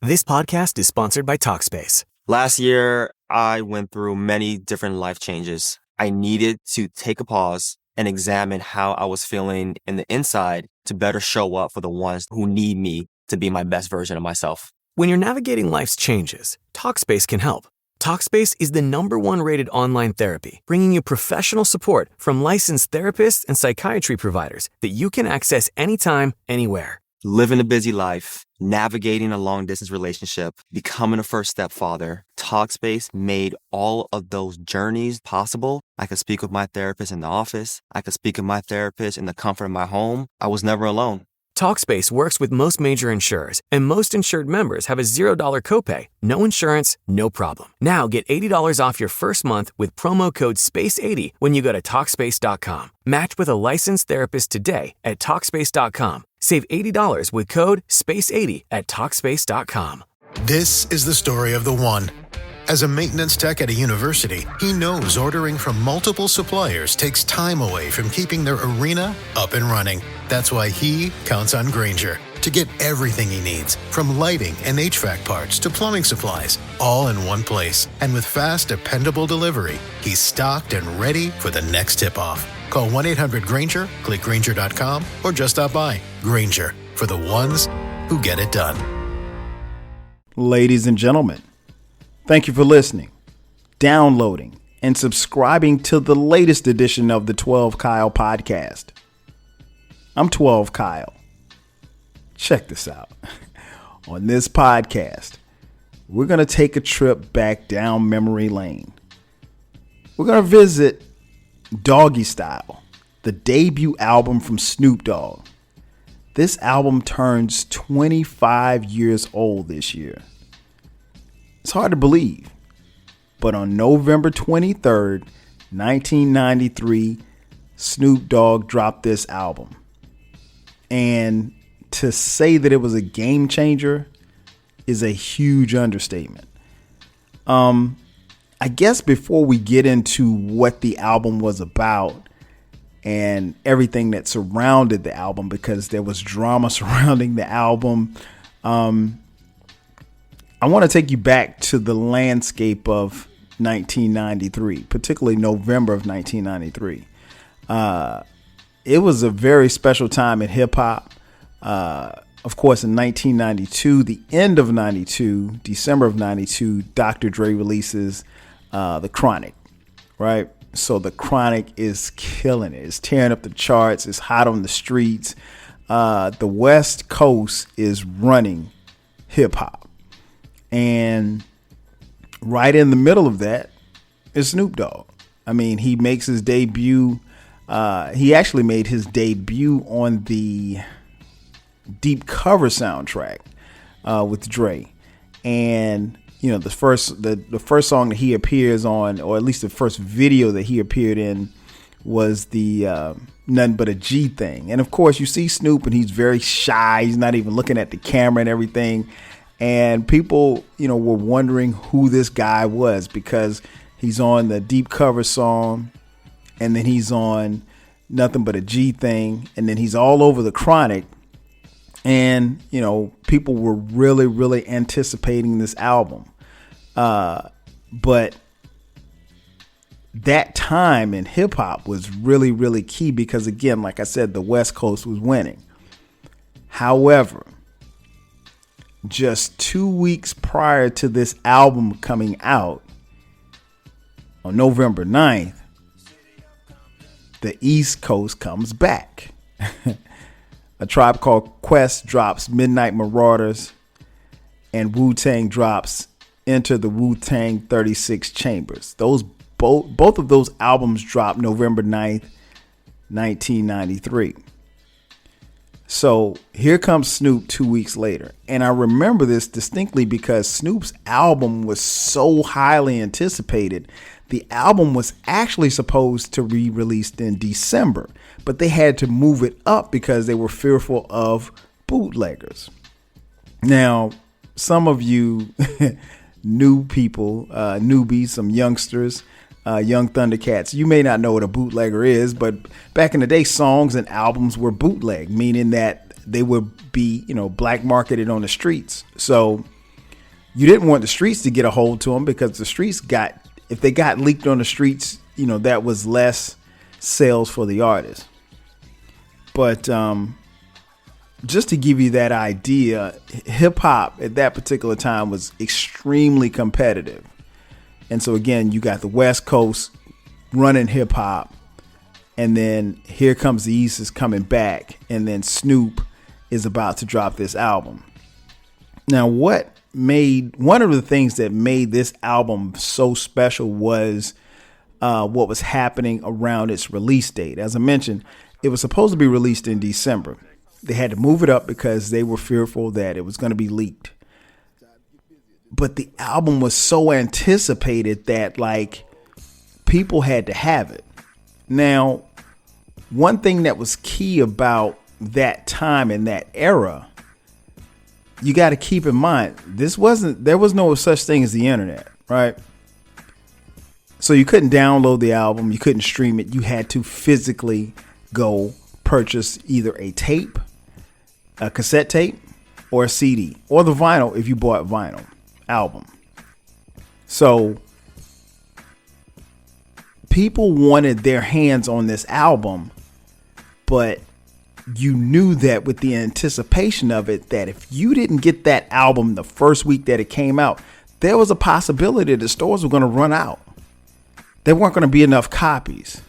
This podcast is sponsored by Talkspace. Last year, I went through many different life changes. I needed to take a pause and examine how I was feeling in the inside to better show up for the ones who need me to be my best version of myself. When you're navigating life's changes, Talkspace can help. Talkspace is the #1 rated online therapy, bringing you professional support from licensed therapists and psychiatry providers that you can access anytime, anywhere. Living a busy life, navigating a long-distance relationship, becoming a first-step father, Talkspace made all of those journeys possible. I could speak with my therapist in the office. I could speak with my therapist in the comfort of my home. I was never alone. Talkspace works with most major insurers, and most insured members have a $0 copay. No insurance, no problem. Now get $80 off your first month with promo code SPACE80 when you go to Talkspace.com. Match with a licensed therapist today at Talkspace.com. Save $80 with code SPACE80 at Talkspace.com. This is the story of the one. As a maintenance tech at a university, he knows ordering from multiple suppliers takes time away from keeping their arena up and running. That's why he counts on Grainger to get everything he needs, from lighting and HVAC parts to plumbing supplies, all in one place. And with fast, dependable delivery, he's stocked and ready for the next tip-off. Call 1-800-GRAINGER, click Grainger.com, or just stop by. Grainger, for the ones who get it done. Ladies and gentlemen, thank you for listening, downloading, and subscribing to the latest edition of the 12 Kyle podcast. I'm 12 Kyle. Check this out. On this podcast, we're going to take a trip back down memory lane. We're going to visit Doggystyle, the debut album from Snoop Dogg. This album turns 25 years old this year. It's hard to believe, but on November 23rd, 1993, Snoop Dogg dropped this album. And to say that it was a game changer is a huge understatement. I guess before we get into what the album was about and everything that surrounded the album, because there was drama surrounding the album, I want to take you back to the landscape of 1993, particularly November of 1993. It was a very special time in hip hop. Of course, in 1992, the end of 92, December of 92, Dr. Dre releases The Chronic, right? So The Chronic is killing it. It's tearing up the charts. It's hot on the streets. The West Coast is running hip hop. And right in the middle of that is Snoop Dogg. I mean, he makes his debut. He actually made his debut on the Deep Cover soundtrack with Dre. And, you know, the first song that he appears on, or at least the first video that he appeared in, was the Nothing But a G thing. And of course, you see Snoop and he's very shy. He's not even looking at the camera and everything. And people, you know, were wondering who this guy was, because he's on the Deep Cover song, and then he's on Nothing But a G thing, and then he's all over The Chronic. And, you know, people were really, really anticipating this album. But that time in hip hop was really, really key because, again, like I said, the West Coast was winning. However, just 2 weeks prior to this album coming out, on November 9th, the East Coast comes back. A Tribe Called Quest drops Midnight Marauders, and Wu-Tang drops Enter the Wu-Tang 36 Chambers. Both of those albums dropped November 9th, 1993. So here comes Snoop 2 weeks later. And I remember this distinctly because Snoop's album was so highly anticipated. The album was actually supposed to be released in December, but they had to move it up because they were fearful of bootleggers. Now, some of you new people, newbies, some youngsters, young Thundercats, you may not know what a bootlegger is, but back in the day, songs and albums were bootleg, meaning that they would be, black marketed on the streets. So you didn't want the streets to get a hold to them, because the streets if they got leaked on the streets, that was less sales for the artist. But just to give you that idea, hip hop at that particular time was extremely competitive. And so again, you got the West Coast running hip hop, and then here comes the East is coming back, and then Snoop is about to drop this album. Now, one of the things that made this album so special was what was happening around its release date. As I mentioned, it was supposed to be released in December. They had to move it up because they were fearful that it was going to be leaked. But the album was so anticipated that people had to have it. Now, one thing that was key about that time and that era, you got to keep in mind, there was no such thing as the internet, right? So you couldn't download the album, you couldn't stream it. You had to physically go purchase either a tape, a cassette tape, or a CD, or the vinyl if you bought vinyl album. So people wanted their hands on this album, but you knew that with the anticipation of it, that if you didn't get that album the first week that it came out, there was a possibility the stores were going to run out. There weren't going to be enough copies.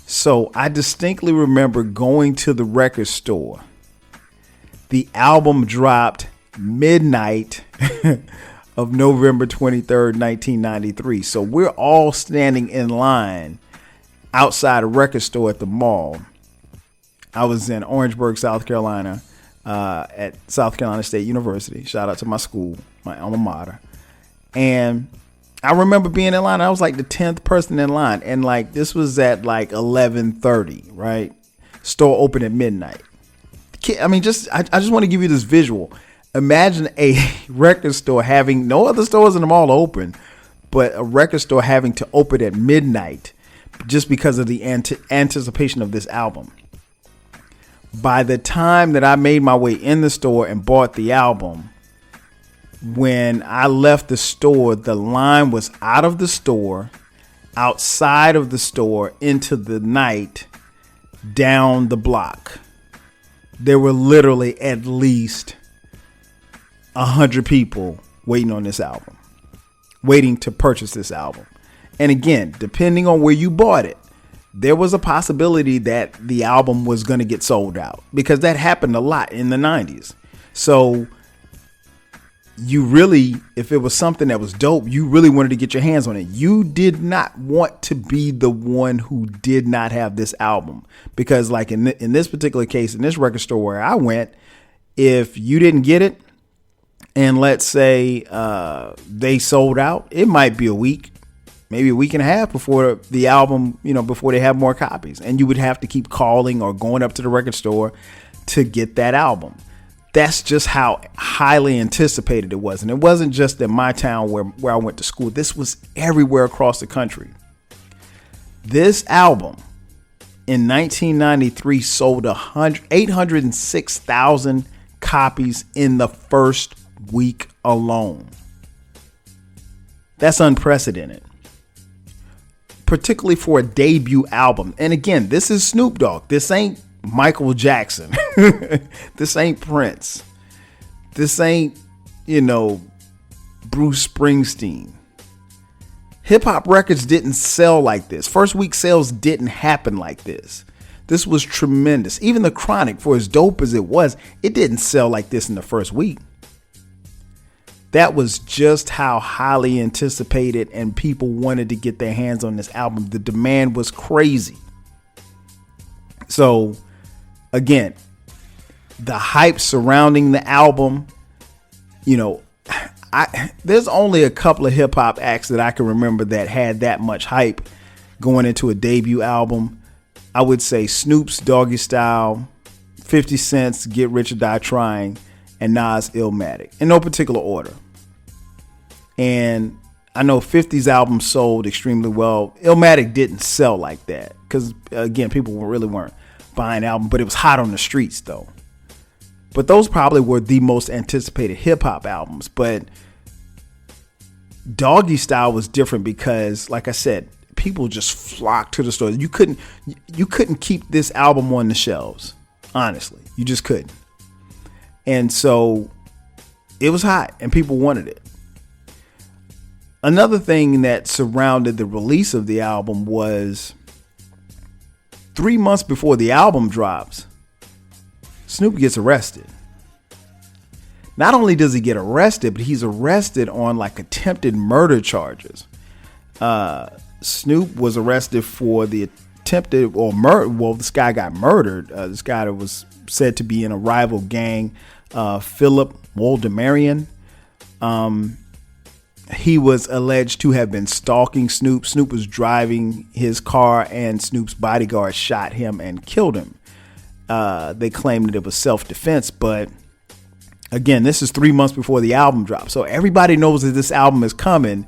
So I distinctly remember going to the record store. The album dropped midnight of November 23rd, 1993. So we're all standing in line outside a record store at the mall. I was in Orangeburg, South Carolina, at South Carolina State University. Shout out to my school, my alma mater. And I remember being in line. I was like the 10th person in line. And this was at 11:30, right? Store open at midnight. I mean, I just want to give you this visual. Imagine a record store having no other stores in the mall open, but a record store having to open at midnight just because of the anticipation of this album. By the time that I made my way in the store and bought the album, when I left the store, the line was out of the store, outside of the store, into the night, down the block. There were literally at least 100 people waiting on this album, waiting to purchase this album. And again, depending on where you bought it, there was a possibility that the album was going to get sold out, because that happened a lot in the 90s. So you really, if it was something that was dope, you really wanted to get your hands on it. You did not want to be the one who did not have this album, because in this particular case, in this record store where I went, if you didn't get it, and let's say they sold out, it might be a week, maybe a week and a half before the album, before they have more copies. And you would have to keep calling or going up to the record store to get that album. That's just how highly anticipated it was. And it wasn't just in my town where I went to school. This was everywhere across the country. This album in 1993 sold 806,000 copies in the first week alone. That's unprecedented, particularly for a debut album. And again, this is Snoop Dogg. This ain't Michael Jackson. This ain't Prince. This ain't, Bruce Springsteen. Hip hop records didn't sell like this. First week sales didn't happen like this. This was tremendous. Even The Chronic, for as dope as it was, it didn't sell like this in the first week. That was just how highly anticipated and people wanted to get their hands on this album. The demand was crazy. So again, the hype surrounding the album, there's only a couple of hip hop acts that I can remember that had that much hype going into a debut album. I would say Snoop's Doggystyle, 50 Cent's Get Rich or Die Trying, and Nas' Illmatic, in no particular order. And I know 50's album sold extremely well. Illmatic didn't sell like that because, again, people really weren't buying album, but it was hot on the streets, though. But those probably were the most anticipated hip hop albums. But Doggystyle was different because, like I said, people just flocked to the stores. You couldn't keep this album on the shelves. Honestly, you just couldn't. And so it was hot and people wanted it. Another thing that surrounded the release of the album was 3 months before the album drops, Snoop gets arrested. Not only does he get arrested, but he's arrested on like attempted murder charges. Snoop was arrested for the attempted or murder. Well, this guy got murdered. This guy that was said to be in a rival gang, Philip Woldemarian. He was alleged to have been stalking Snoop. Snoop was driving his car and Snoop's bodyguard shot him and killed him. They claimed that it was self-defense, but again, this is 3 months before the album drops. So everybody knows that this album is coming.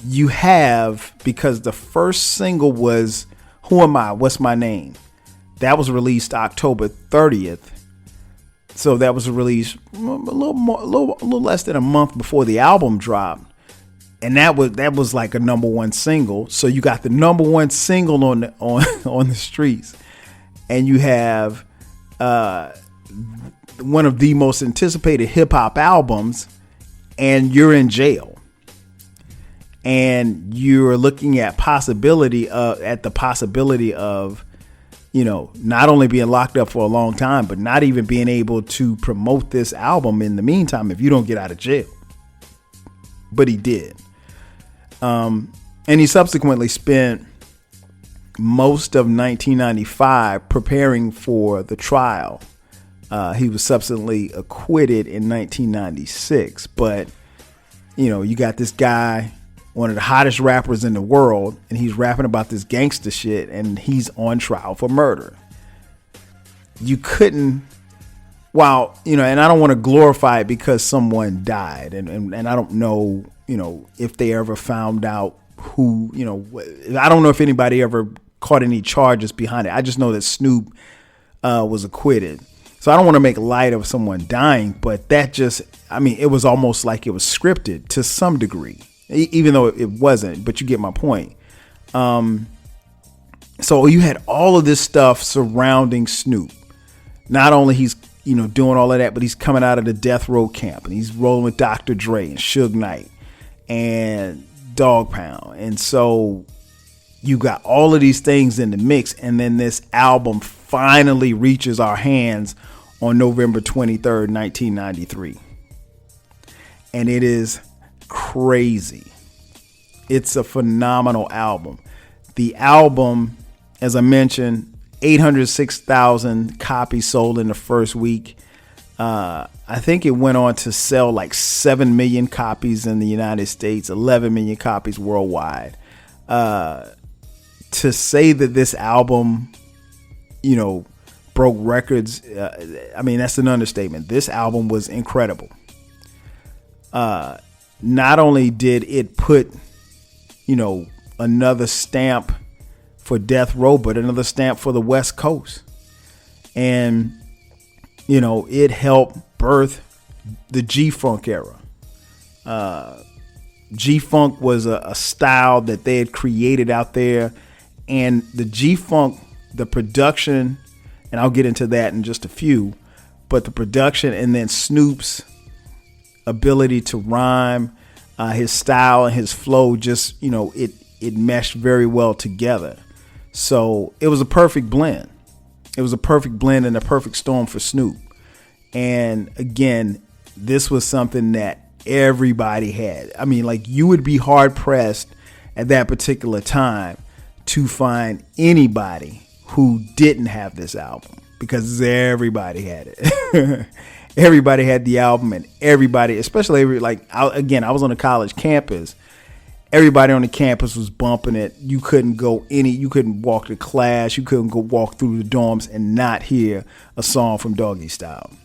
You have, because the first single was Who Am I? What's My Name? That was released October 30th. So that was released a little less than a month before the album dropped. And that was like a number one single. So you got the number one single on the streets. And you have one of the most anticipated hip hop albums, and you're in jail. And you're looking at the possibility of, you know, not only being locked up for a long time, but not even being able to promote this album in the meantime if you don't get out of jail. But he did. And he subsequently spent most of 1995 preparing for the trial. He was subsequently acquitted in 1996. But, you know, you got this guy, one of the hottest rappers in the world, and he's rapping about this gangster shit, and he's on trial for murder. You couldn't, while, you know, and I don't want to glorify it because someone died, and I don't know, you know, if they ever found out who, you know, I don't know if anybody ever caught any charges behind it. I just know that Snoop was acquitted. So I don't want to make light of someone dying, but that just, I mean, it was almost like it was scripted to some degree. Even though it wasn't, but you get my point. So you had all of this stuff surrounding Snoop. Not only he's, you know, doing all of that, but he's coming out of the death row camp and he's rolling with Dr. Dre and Suge Knight and Dog Pound. And so you got all of these things in the mix. And then this album finally reaches our hands on November 23rd, 1993. And it is crazy. It's a phenomenal album. The album, as I mentioned, 806,000 copies sold in the first week. I think it went on to sell like 7 million copies in the United States, 11 million copies worldwide. To say that this album, you know, broke records, I mean, that's an understatement. This album was incredible. Not only did it put, you know, another stamp for Death Row, but another stamp for the West Coast. And, you know, it helped birth the G-Funk era. G-Funk was a style that they had created out there. And the G-Funk, the production, and I'll get into that in just a few, but the production and then Snoop's ability to rhyme, his style and his flow, just, you know, it meshed very well together. So it was a perfect blend. It was a perfect blend and a perfect storm for Snoop. And again, this was something that everybody had. I mean, like, you would be hard pressed at that particular time to find anybody who didn't have this album, because everybody had it. Everybody had the album, and everybody, especially I was on a college campus. Everybody on the campus was bumping it. You couldn't walk to class. You couldn't go walk through the dorms and not hear a song from Doggystyle.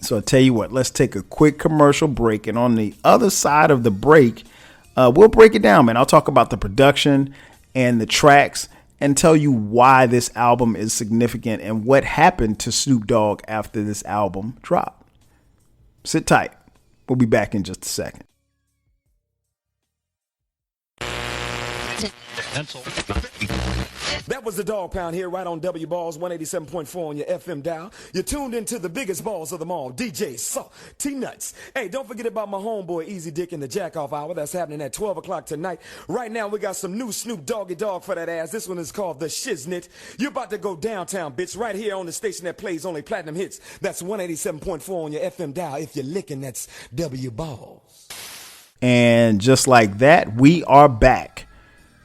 So I'll tell you what, let's take a quick commercial break. And on the other side of the break, we'll break it down, man. I'll talk about the production and the tracks and tell you why this album is significant and what happened to Snoop Dogg after this album dropped. Sit tight. We'll be back in just a second. That was the Dog Pound here right on W Balls 187.4 on your FM dial. You're tuned into the biggest balls of them all, DJ Saw T-Nuts. Hey, don't forget about my homeboy Easy Dick in the Jack Off Hour. That's happening at 12 o'clock tonight. Right now, we got some new Snoop Doggy Dogg for that ass. This one is called The Shiznit. You're about to go downtown, bitch, right here on the station that plays only platinum hits. That's 187.4 on your FM dial. If you're licking, that's W Balls. And just like that, we are back.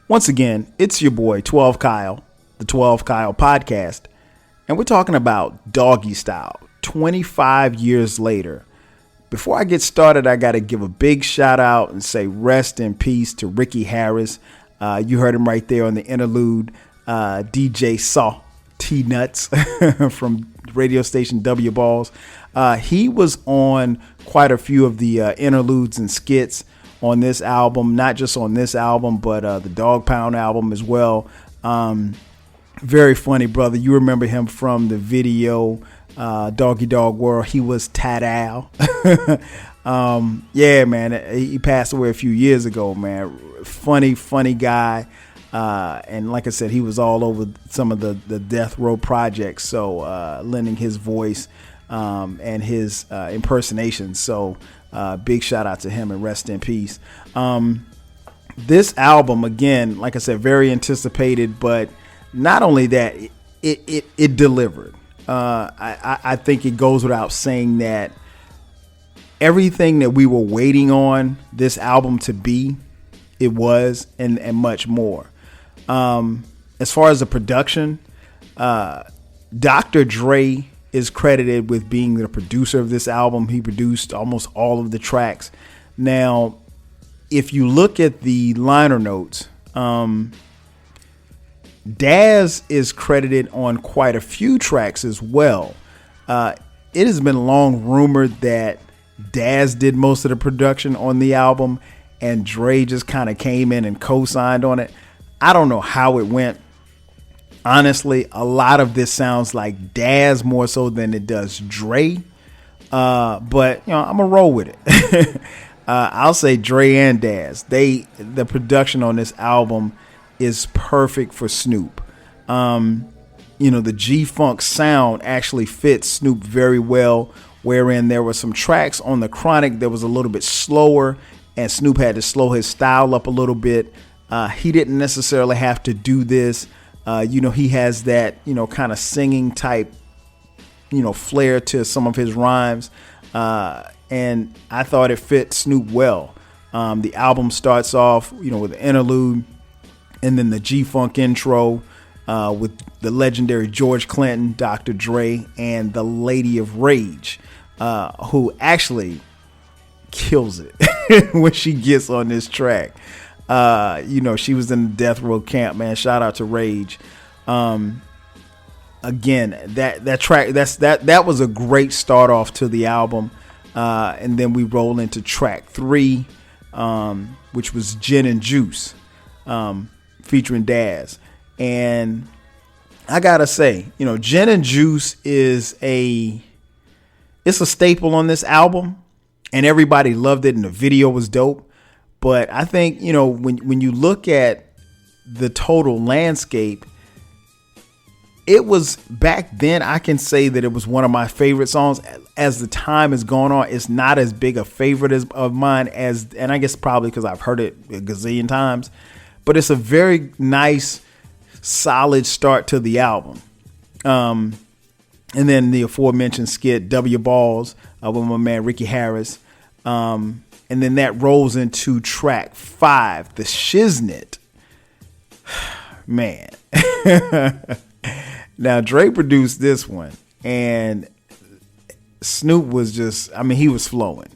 Once again, it's your boy 12 Kyle, the 12 Kyle podcast, and we're talking about Doggystyle 25 years later. Before I get started, I got to give a big shout out and say rest in peace to Ricky Harris. You heard him right there on the interlude, DJ Saw T-Nuts from radio station W Balls. He was on quite a few of the interludes and skits on this album, not just on this album, but the Dog Pound album as well. Very funny brother. You remember him from the video Doggy Dog World. He was Tad-Al. Yeah, man. He passed away a few years ago, man. Funny guy. And like I said, he was all over some of the Death Row projects. So lending his voice and his impersonation. So big shout out to him and rest in peace. This album, again, like I said, very anticipated, but not only that, it delivered. I think it goes without saying that everything that we were waiting on this album to be, it was, and much more. As far as the production, Dr. Dre is credited with being the producer of this album. He produced almost all of the tracks. Now, if you look at the liner notes, Daz is credited on quite a few tracks as well. It has been long rumored that Daz did most of the production on the album and Dre just kind of came in and co-signed on it. I don't know how it went. Honestly, a lot of this sounds like Daz more so than it does Dre. But, you know, I'm going to roll with it. I'll say Dre and Daz. The production on this album is perfect for Snoop. You know, the G-Funk sound actually fits Snoop very well, wherein there were some tracks on the Chronic that was a little bit slower, and Snoop had to slow his style up a little bit. He didn't necessarily have to do this. You know, he has that, you know, kind of singing type, you know, flair to some of his rhymes. And I thought it fit Snoop well. The album starts off, you know, with the interlude and then the G-Funk intro with the legendary George Clinton, Dr. Dre, and the Lady of Rage, who actually kills it when she gets on this track. You know, she was in the Death Row camp, man. Shout out to Rage. Again, that track, that was a great start off to the album. And then we roll into track 3, which was Gin and Juice, featuring Daz. And I gotta say, you know, Gin and Juice it's a staple on this album, and everybody loved it, and the video was dope. But I think, you know, when you look at the total landscape, it was back then, I can say that it was one of my favorite songs. As the time has gone on, it's not as big a favorite of mine and I guess probably because I've heard it a gazillion times, but it's a very nice, solid start to the album. And then the aforementioned skit, W Balls, with my man Ricky Harris. And then that rolls into track 5, The Shiznit. Man. Now, Dre produced this one, and Snoop was just, I mean, he was flowing.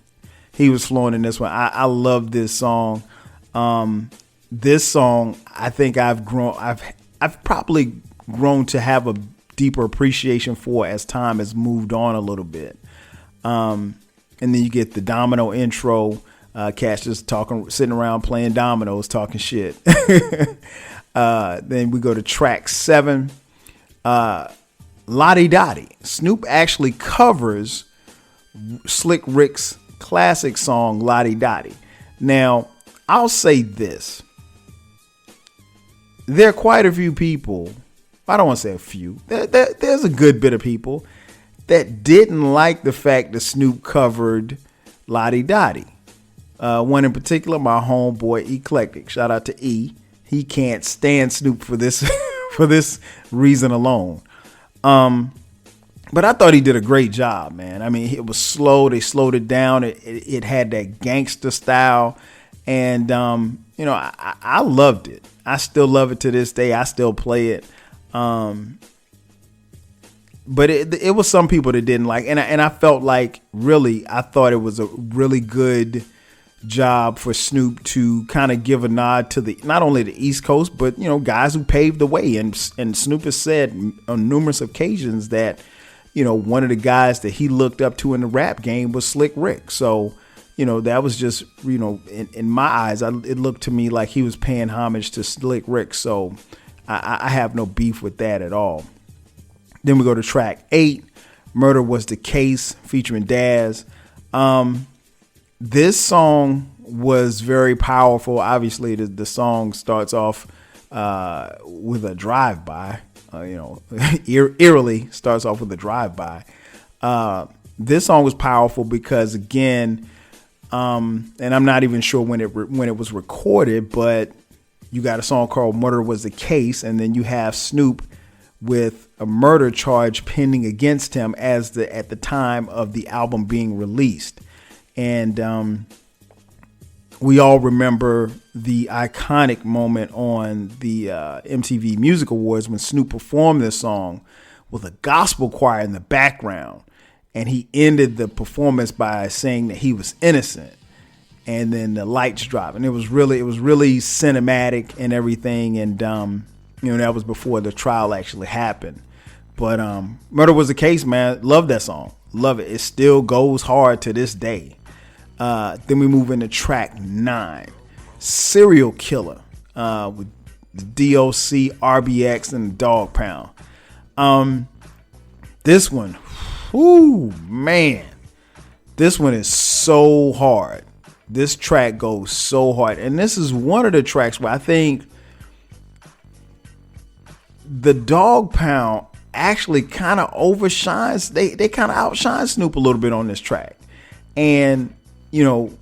He was flowing in this one. I love this song. This song, I think I've probably grown to have a deeper appreciation for as time has moved on a little bit. And then you get the domino intro. Cash just sitting around playing dominoes, talking shit. Then we go to track 7, Lottie Dottie. Snoop actually covers Slick Rick's classic song, Lottie Dottie. Now, I'll say this. There are quite a few people, I don't want to say a few, there's a good bit of people that didn't like the fact that Snoop covered Lottie Dottie. One in particular, my homeboy Eclectic. Shout out to E. He can't stand Snoop for this for this reason alone. But I thought he did a great job, man. I mean, it was slow. They slowed it down. It had that gangster style. And, I loved it. I still love it to this day. I still play it. But it was some people that didn't like, and I felt like I thought it was a really good job for Snoop to kind of give a nod to not only the East Coast, but guys who paved the way. And Snoop has said on numerous occasions that one of the guys that he looked up to in the rap game was Slick Rick. So that was just in my eyes, it looked to me like he was paying homage to Slick Rick. So I have no beef with that at all. Then we go to track 8, Murder Was the Case, featuring Daz. This song was very powerful. Obviously, the song starts off with a drive-by. Eerily starts off with a drive-by. This song was powerful because, again, and I'm not even sure when it was recorded, but you got a song called Murder Was the Case, and then you have Snoop with a murder charge pending against him at the time of the album being released. And we all remember the iconic moment on the MTV Music Awards when Snoop performed this song with a gospel choir in the background. And he ended the performance by saying that he was innocent. And then the lights dropped. And it was really cinematic and everything. And, that was before the trial actually happened. But Murder Was the Case, man. Love that song. Love it. It still goes hard to this day. Then we move into track 9, Serial Killer, with DOC, RBX, and Dog Pound. This one, man, this one is so hard. This track goes so hard. And this is one of the tracks where I think the Dog Pound actually kind of overshines. They kind of outshine Snoop a little bit on this track. And you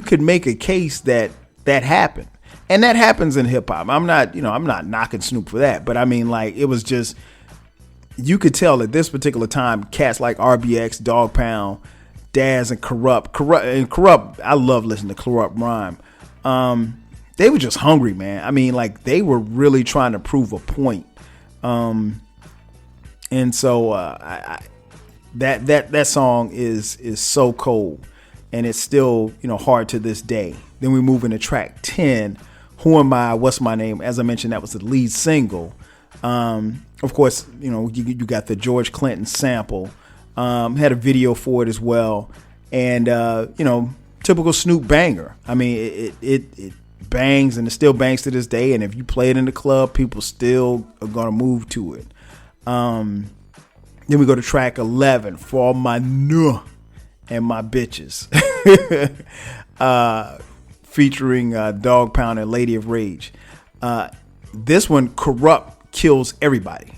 could make a case that happened, and that happens in hip hop. I'm not knocking Snoop for that, but I mean, like, it was just, you could tell at this particular time, cats like RBX, Dog Pound, Daz, and Corrupt. I love listening to Corrupt rhyme. They were just hungry, man. I mean, like, they were really trying to prove a point. And so that song is so cold, and it's still hard to this day. Then we move into track 10, Who Am I? What's My Name? As I mentioned, that was the lead single. Of course, you got the George Clinton sample. Had a video for it as well, and typical Snoop banger. I mean, it bangs, and it still bangs to this day. And if you play it in the club, people still are gonna move to it. Then we go to track 11, For All My Nuh and My Bitches, featuring Dog Pound and Lady of Rage. This one, Corrupt kills everybody.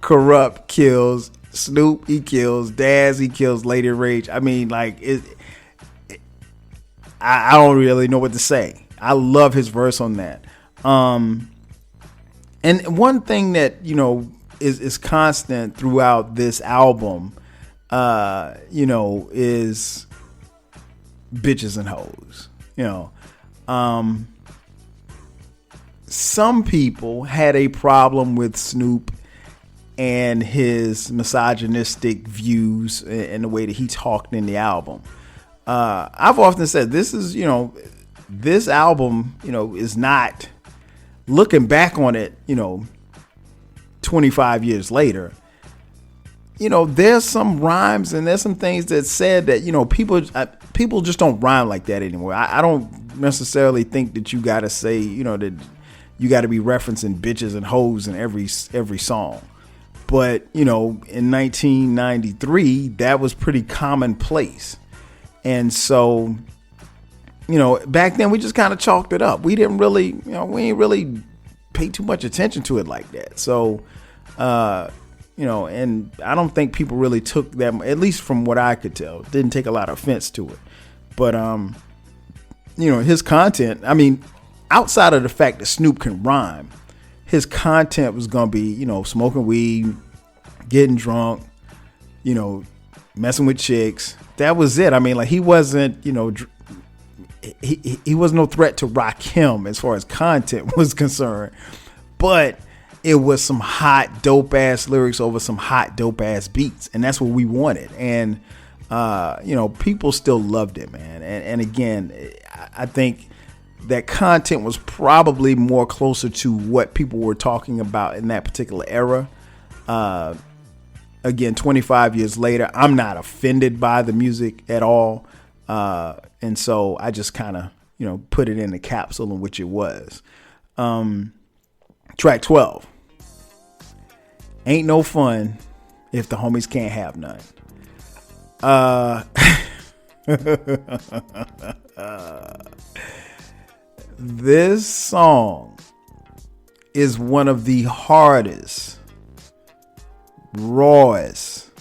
Corrupt kills Snoop, he kills Daz, he kills Lady of Rage. I mean, like, I don't really know what to say. I love his verse on that. And one thing that, is constant throughout this album, is bitches and hoes. Some people had a problem with Snoop and his misogynistic views and the way that he talked in the album. I've often said this is, this album, is not, looking back on it, 25 years later, there's some rhymes and there's some things that said that, people just don't rhyme like that anymore. I don't necessarily think that you got to say, that you got to be referencing bitches and hoes in every song. But, in 1993, that was pretty commonplace. And so, back then we just kind of chalked it up. We didn't really, we ain't really pay too much attention to it like that. So, and I don't think people really took that, at least from what I could tell, didn't take a lot of offense to it. But, his content, outside of the fact that Snoop can rhyme, his content was going to be, smoking weed, getting drunk, messing with chicks. That was it. He wasn't, he was no threat to Rakim as far as content was concerned, but it was some hot, dope ass lyrics over some hot, dope ass beats. And that's what we wanted. And, people still loved it, man. And again, I think that content was probably more closer to what people were talking about in that particular era. Again, 25 years later, I'm not offended by the music at all. And so I just kind of, put it in the capsule in which it was. Track 12. Ain't no fun if the homies can't have none. This song is one of the hardest, rawest,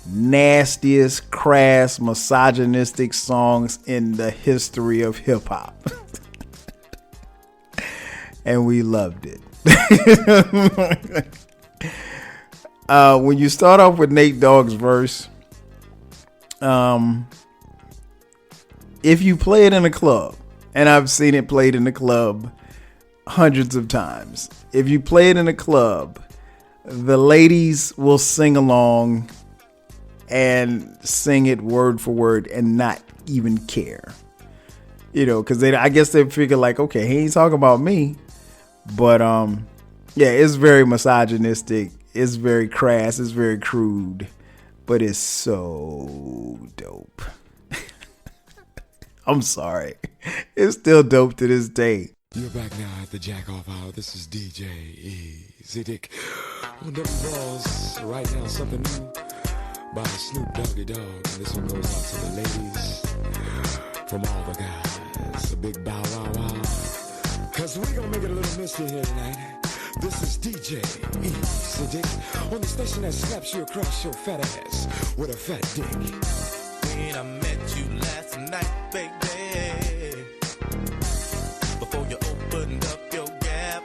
nastiest, crass, misogynistic songs in the history of hip hop. And we loved it. When you start off with Nate Dogg's verse, if you play it in a club, and I've seen it played in the club hundreds of times, if you play it in a club, the ladies will sing along and sing it word for word and not even care, because I guess they figure like, okay, he ain't talking about me. But yeah, it's very misogynistic. It's very crass. It's very crude, but it's so dope. I'm sorry. It's still dope to this day. You're back now at the Jack Off Hour. This is DJ Easy Dick on Double Balls. Right now, something new by Snoop Doggy Dogg. And this one goes out to the ladies from all the guys. A big bow wow wow. Cause we gonna make it a little misty here tonight. This is DJ Easy Dick on the station that slaps you across your fat ass with a fat dick. When I met you last night, baby, before you opened up your gap,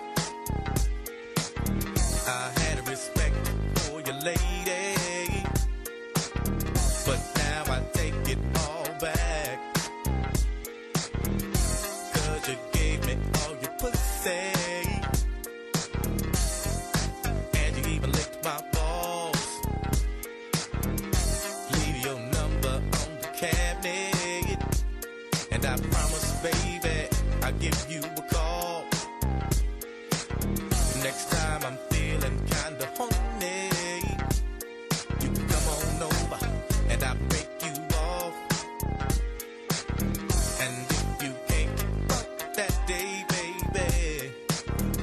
I had a respect for your lady, but now I take it all back, 'cause you gave me all your pussy, and you even licked my balls. Leave your number on the cabinet, and I promise, baby, I'll give you a call. Next time I'm feeling kinda horny, you can come on over and I'll break you off. And if you can't fuck that day, baby,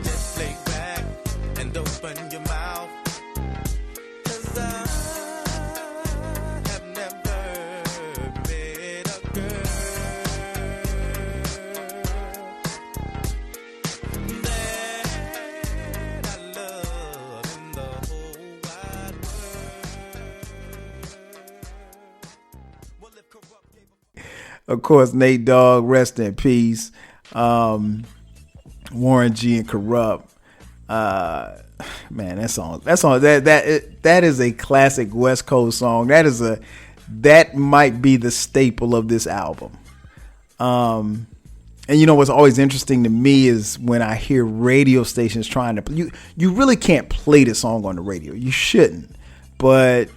just lay back and open your mouth. 'Cause I have never met a girl that I love in the whole wide world. Well, if corrupt gave a Of course, Nate Dogg, rest in peace. Warren G and Corrupt. Man, that is a classic West Coast song. That might be the staple of this album. And what's always interesting to me is when I hear radio stations trying to you really can't play the song on the radio. You shouldn't. But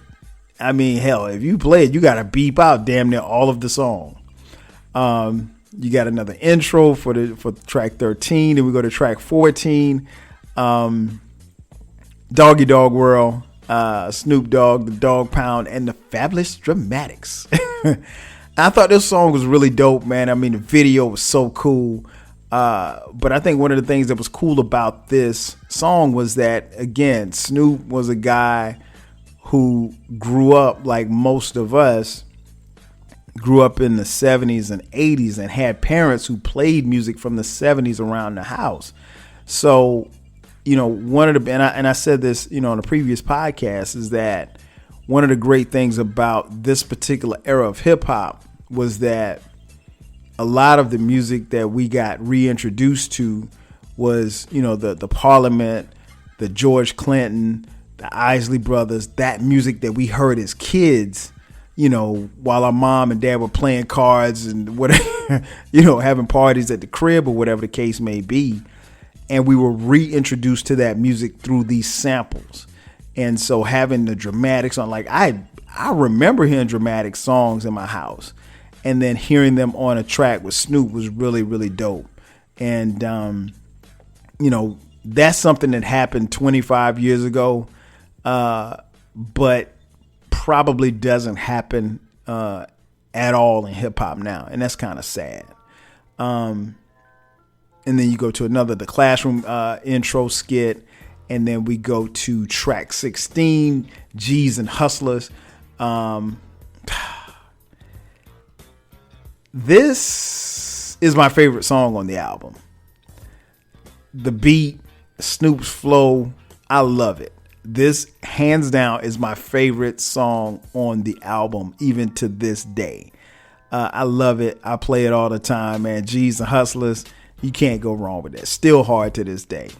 hell, if you play it, you got to beep out damn near all of the song. You got another intro for track 13, and we go to track 14. Doggy Dog World. Snoop Dogg, the Dog Pound, and the Fabulous Dramatics. I thought this song was really dope, man. I mean, the video was so cool. But I think one of the things that was cool about this song was that, again, Snoop was a guy who grew up like most of us, grew up in the 70s and 80s and had parents who played music from the 70s around the house. So, you know, one of the, and I said this, you know, on a previous podcast, is that one of the great things about this particular era of hip hop was that a lot of the music that we got reintroduced to was, you know, the Parliament, the George Clinton, the Isley Brothers, that music that we heard as kids, you know, while our mom and dad were playing cards and whatever, you know, having parties at the crib or whatever the case may be. And we were reintroduced to that music through these samples. And so having the Dramatics on, like, I remember hearing Dramatic songs in my house, and then hearing them on a track with Snoop was really, really dope. And, you know, that's something that happened 25 years ago, but probably doesn't happen at all in hip hop now. And that's kind of sad. And then you go to another, the Classroom intro skit. And then we go to track 16, G's and Hustlers. This is my favorite song on the album. The beat, Snoop's flow, I love it. This, hands down, is my favorite song on the album, even to this day. I love it. I play it all the time, man. G's and Hustlers, you can't go wrong with that. Still hard to this day.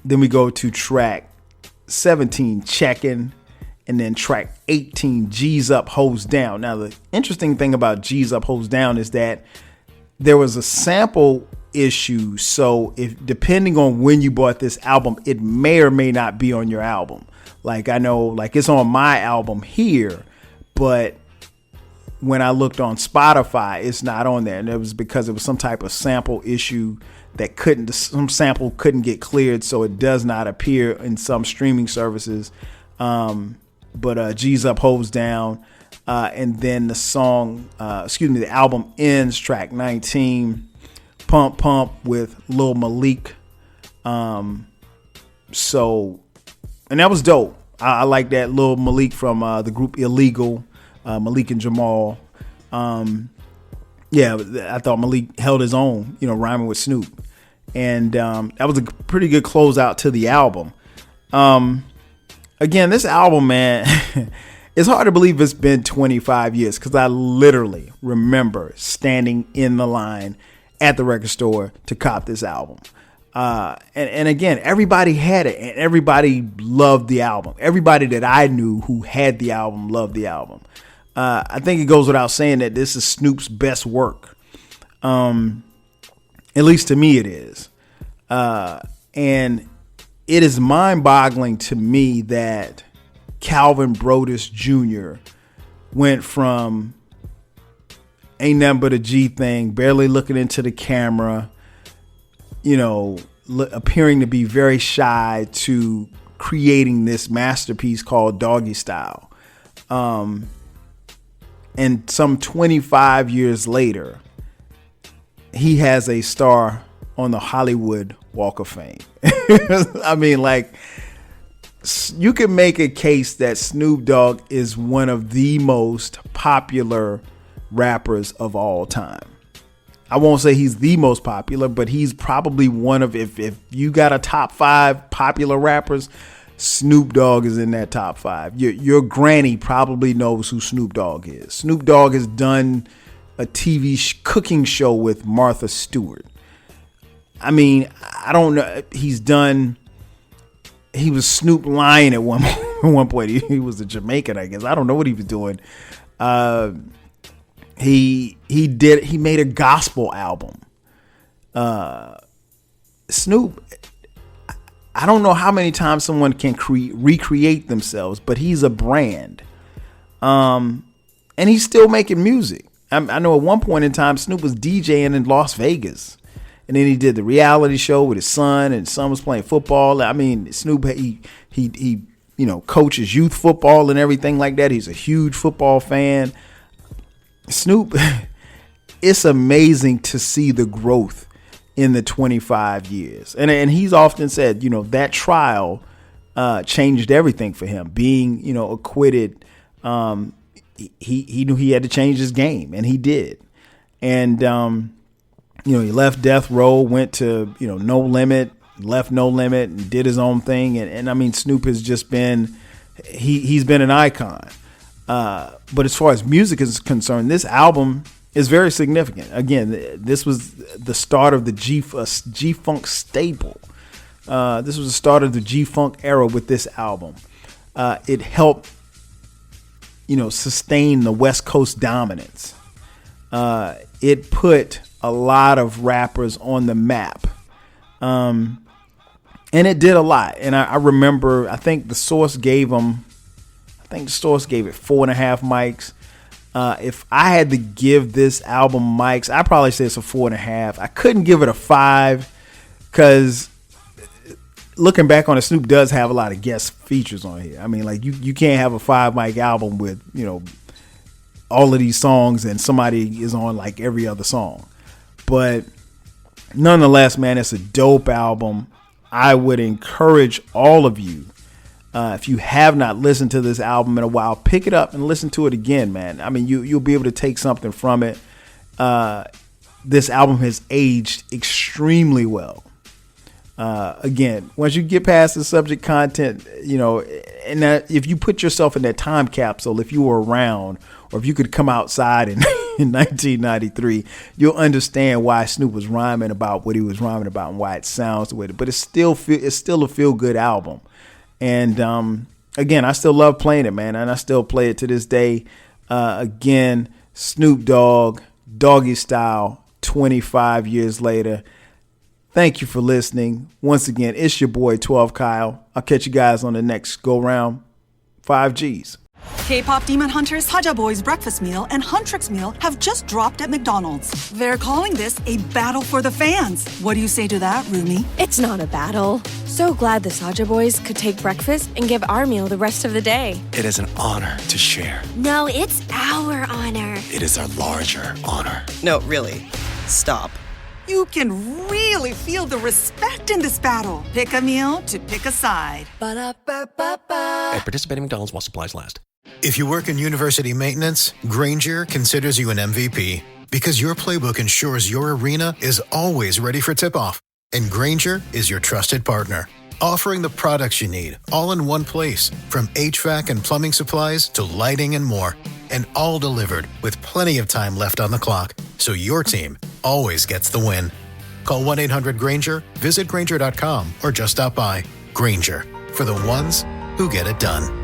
Then we go to track 17, Checkin'. And then track 18, G's Up, Hoes Down. Now, the interesting thing about G's Up, Hoes Down is that there was a sample issue. So if, depending on when you bought this album, it may or may not be on your album. Like, I know, like, it's on my album here, but when I looked on Spotify, it's not on there. And it was because it was some type of sample issue that some sample couldn't get cleared. So it does not appear in some streaming services. But G's Up, Hoes Down. And then the song, the album ends, track 19, Pump Pump with Lil Malik. And that was dope. I like that. Lil Malik from the group Illegal, Malik and Jamal. I thought Malik held his own, you know, rhyming with Snoop. And that was a pretty good closeout to the album. Again, this album, man, it's hard to believe it's been 25 years because I literally remember standing in the line at the record store to cop this album. And again, everybody had it and everybody loved the album. Everybody that I knew who had the album loved the album. I think it goes without saying that this is Snoop's best work. At least to me it is. And it is mind-boggling to me that Calvin Brodus Jr. went from ain't nothing but a G thing, barely looking into the camera, you know, appearing to be very shy, to creating this masterpiece called Doggystyle. And some 25 years later, he has a star on the Hollywood Walk of Fame. I mean, like, you can make a case that Snoop Dogg is one of the most popular rappers of all time. I won't say he's the most popular, but he's probably one of, if you got a top 5 popular rappers, Snoop Dogg is in that top 5. Your granny probably knows who Snoop Dogg is. Snoop Dogg has done a TV cooking show with Martha Stewart. I mean, I don't know. He was Snoop Lion at one point. He was a Jamaican, I guess. I don't know what he was doing. He made a gospel album. Snoop, I don't know how many times someone can recreate themselves, but he's a brand. And he's still making music. I know at one point in time, Snoop was DJing in Las Vegas. And then he did the reality show with his son, and his son was playing football. I mean, Snoop, he coaches youth football and everything like that. He's a huge football fan. Snoop, it's amazing to see the growth in the 25 years. And he's often said, that trial changed everything for him. Being, acquitted, he knew he had to change his game, and he did. And, he left death row, went to, No Limit, left No Limit, and did his own thing. And I mean, Snoop has just been, he's been an icon. But as far as music is concerned, this album is very significant. Again, this was the start of the G-Funk staple. This was the start of the G-Funk era with this album. It helped, sustain the West Coast dominance. It put a lot of rappers on the map. And it did a lot. And I remember, I think The Source gave it 4.5 mics. If I had to give this album mics, I'd probably say it's a 4.5. I couldn't give it a 5 because looking back on it, Snoop does have a lot of guest features on here. I mean, like you can't have a 5 mic album with, all of these songs and somebody is on like every other song. But nonetheless, man, it's a dope album. I would encourage all of you, if you have not listened to this album in a while, pick it up and listen to it again, man. I mean, you'll be able to take something from it. This album has aged extremely well. Again, once you get past the subject content, and that if you put yourself in that time capsule, if you were around or if you could come outside in 1993, you'll understand why Snoop was rhyming about what he was rhyming about and why it sounds with it. But it's still a feel good album. And again, I still love playing it, man, and I still play it to this day. Again, Snoop Dogg, Doggystyle, 25 years later. Thank you for listening. Once again, it's your boy 12 Kyle. I'll catch you guys on the next go round. 5Gs. K-pop demon hunters Haja Boy's breakfast meal and Huntrix meal have just dropped at McDonald's. They're calling this a battle for the fans. What do you say to that, Rumi? It's not a battle. So glad the Saja Boys could take breakfast and give our meal the rest of the day. It is an honor to share. No, it's our honor. It is our larger honor. No, really. Stop. You can really feel the respect in this battle. Pick a meal to pick a side. Ba-da-ba-ba-ba. At participating McDonald's while supplies last. If you work in university maintenance, Grainger considers you an MVP because your playbook ensures your arena is always ready for tip-off. And Grainger is your trusted partner, offering the products you need all in one place, from HVAC and plumbing supplies to lighting and more, and all delivered with plenty of time left on the clock, so your team always gets the win. Call 1-800-GRAINGER, visit Grainger.com, or just stop by. Grainger, for the ones who get it done.